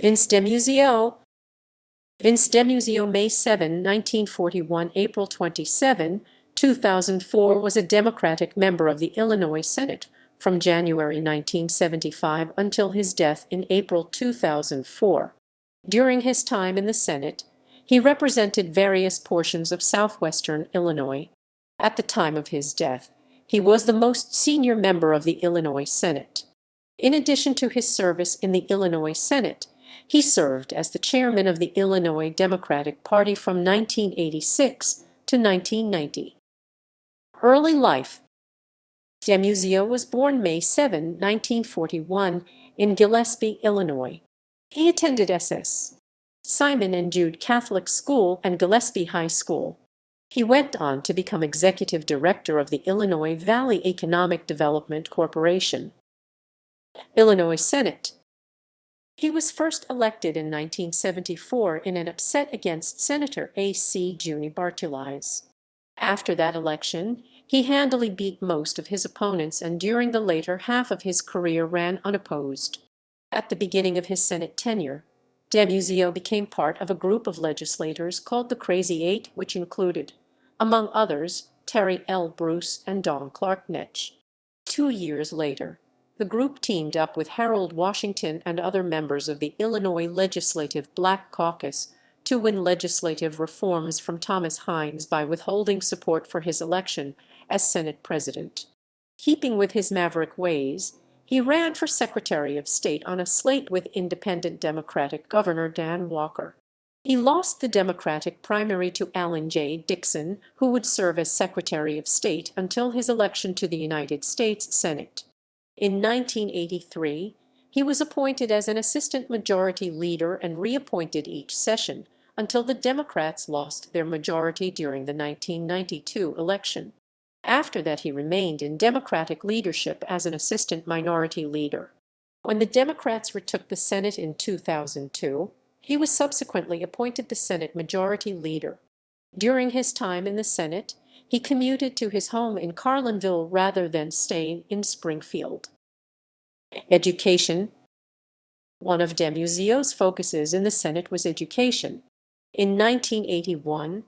Vince Demuzio. Vince Demuzio, May 7, 1941, April 27, 2004, was a Democratic member of the Illinois Senate from January 1975 until his death in April 2004. During his time in the Senate, he represented various portions of southwestern Illinois. At the time of his death, he was the most senior member of the Illinois Senate. In addition to his service in the Illinois Senate, he served as the chairman of the Illinois Democratic Party from 1986 to 1990. Early life. Demuzio was born May 7, 1941, in Gillespie, Illinois. He attended S.S. Simon and Jude Catholic School and Gillespie High School. He went on to become executive director of the Illinois Valley Economic Development Corporation. Illinois Senate. He was first elected in 1974 in an upset against Senator A.C. Juni Bartulais. After that election, he handily beat most of his opponents and during the later half of his career ran unopposed. At the beginning of his Senate tenure, Demuzio became part of a group of legislators called the Crazy Eight, which included, among others, Terry L. Bruce and Don Clark Netsch. 2 years later, the group teamed up with Harold Washington and other members of the Illinois Legislative Black Caucus to win legislative reforms from Thomas Hines by withholding support for his election as Senate President. Keeping with his maverick ways, he ran for Secretary of State on a slate with independent Democratic Governor Dan Walker. He lost the Democratic primary to Alan J. Dixon, who would serve as Secretary of State until his election to the United States Senate. In 1983, he was appointed as an assistant majority leader and reappointed each session until the Democrats lost their majority during the 1992 election. After that, he remained in Democratic leadership as an assistant minority leader. When the Democrats retook the Senate in 2002, he was subsequently appointed the Senate Majority Leader. During his time in the Senate, he commuted to his home in Carlinville rather than staying in Springfield. Education. One of Demuzio's focuses in the Senate was education. In 1981,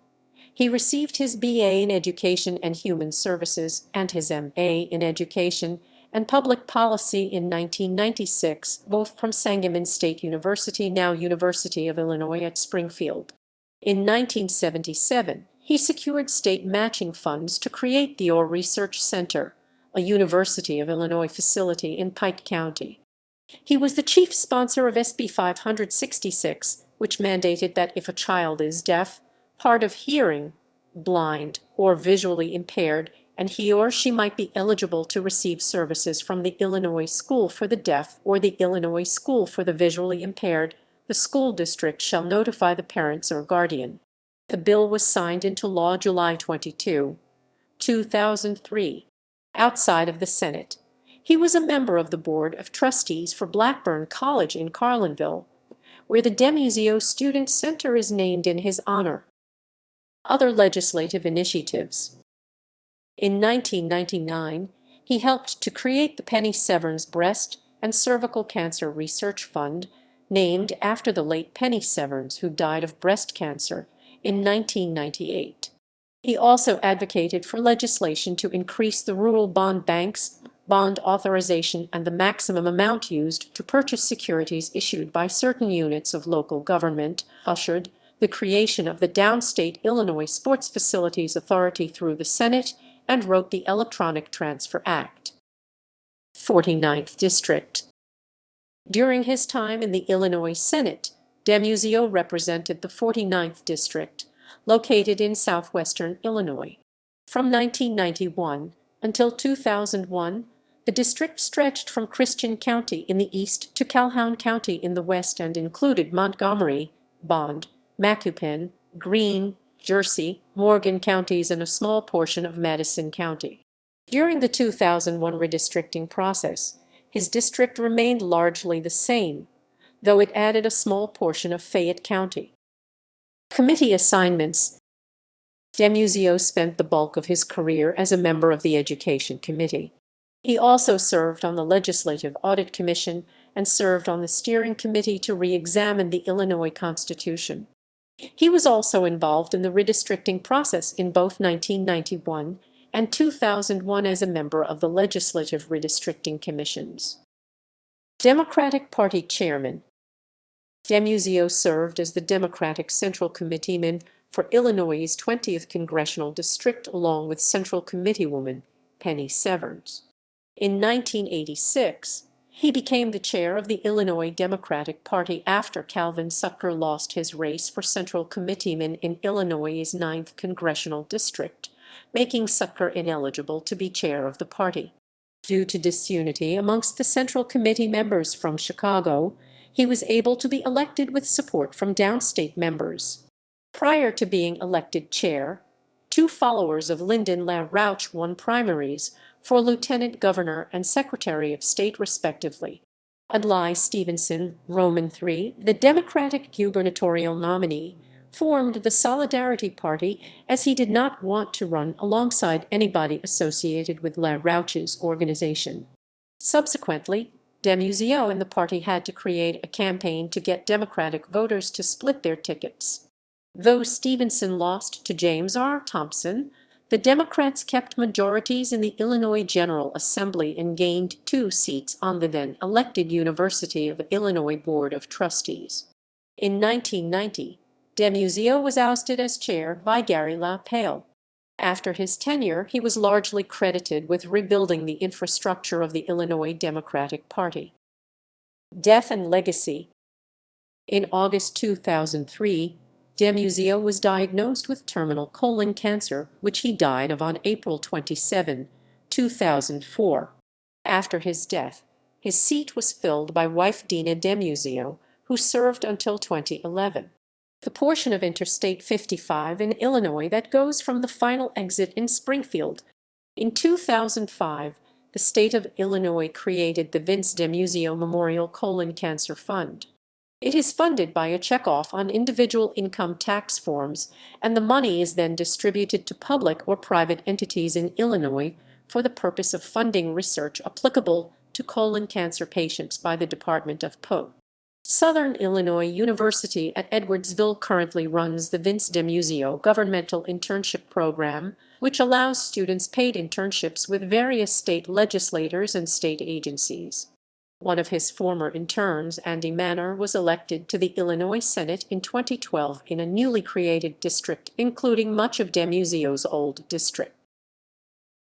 he received his B.A. in Education and Human Services and his M.A. in Education and Public Policy in 1996, both from Sangamon State University, now University of Illinois at Springfield. In 1977, he secured state matching funds to create the Orr Research Center, a University of Illinois facility in Pike County. He was the chief sponsor of SB 566, which mandated that if a child is deaf, hard of hearing, blind, or visually impaired, and he or she might be eligible to receive services from the Illinois School for the Deaf or the Illinois School for the Visually Impaired, the school district shall notify the parents or guardian. The bill was signed into law July 22, 2003. Outside of the Senate, he was a member of the Board of Trustees for Blackburn College in Carlinville, where the Demuzio Student Center is named in his honor. Other legislative initiatives. In 1999, he helped to create the Penny Severns Breast and Cervical Cancer Research Fund, named after the late Penny Severns, who died of breast cancer in 1998. He also advocated for legislation to increase the rural bond bank's bond authorization and the maximum amount used to purchase securities issued by certain units of local government, ushered the creation of the Downstate Illinois Sports Facilities Authority through the Senate, and wrote the Electronic Transfer Act. 49th District. During his time in the Illinois Senate, Demuzio represented the 49th District, located in southwestern Illinois. From 1991 until 2001, the district stretched from Christian County in the east to Calhoun County in the west and included Montgomery, Bond, Macoupin, Greene, Jersey, Morgan counties and a small portion of Madison County. During the 2001 redistricting process, his district remained largely the same, though it added a small portion of Fayette County. Committee assignments. Demuzio spent the bulk of his career as a member of the Education Committee. He also served on the Legislative Audit Commission and served on the steering committee to re-examine the Illinois Constitution. He was also involved in the redistricting process in both 1991 and 2001 as a member of the legislative redistricting commissions. Democratic Party Chairman Demuzio served as the Democratic Central Committeeman for Illinois' 20th Congressional District along with Central Committeewoman Penny Severns. In 1986, he became the chair of the Illinois Democratic Party after Calvin Sucker lost his race for Central Committeeman in Illinois' 9th Congressional District, making Sucker ineligible to be chair of the party. Due to disunity amongst the Central Committee members from Chicago, he was able to be elected with support from downstate members. Prior to being elected chair, two followers of Lyndon LaRouche won primaries for lieutenant governor and secretary of state respectively. Adlai Stevenson, Roman III, the Democratic gubernatorial nominee, formed the Solidarity Party as he did not want to run alongside anybody associated with LaRouche's organization. Subsequently, Demuzio and the party had to create a campaign to get Democratic voters to split their tickets. Though Stevenson lost to James R. Thompson, the Democrats kept majorities in the Illinois General Assembly and gained 2 seats on the then-elected University of Illinois Board of Trustees. In 1990, Demuzio was ousted as chair by Gary LaPale. After his tenure, he was largely credited with rebuilding the infrastructure of the Illinois Democratic Party. Death and legacy. In August 2003, Demuzio was diagnosed with terminal colon cancer, which he died of on April 27, 2004. After his death, his seat was filled by wife Dina Demuzio, who served until 2011. The portion of Interstate 55 in Illinois that goes from the final exit in Springfield. In 2005, the state of Illinois created the Vince Demuzio Memorial Colon Cancer Fund. It is funded by a checkoff on individual income tax forms, and the money is then distributed to public or private entities in Illinois for the purpose of funding research applicable to colon cancer patients by the Department of PO. Southern Illinois University at Edwardsville currently runs the Vince Demuzio Governmental Internship Program, which allows students paid internships with various state legislators and state agencies. One of his former interns, Andy Manor, was elected to the Illinois Senate in 2012 in a newly created district, including much of Demuzio's old district.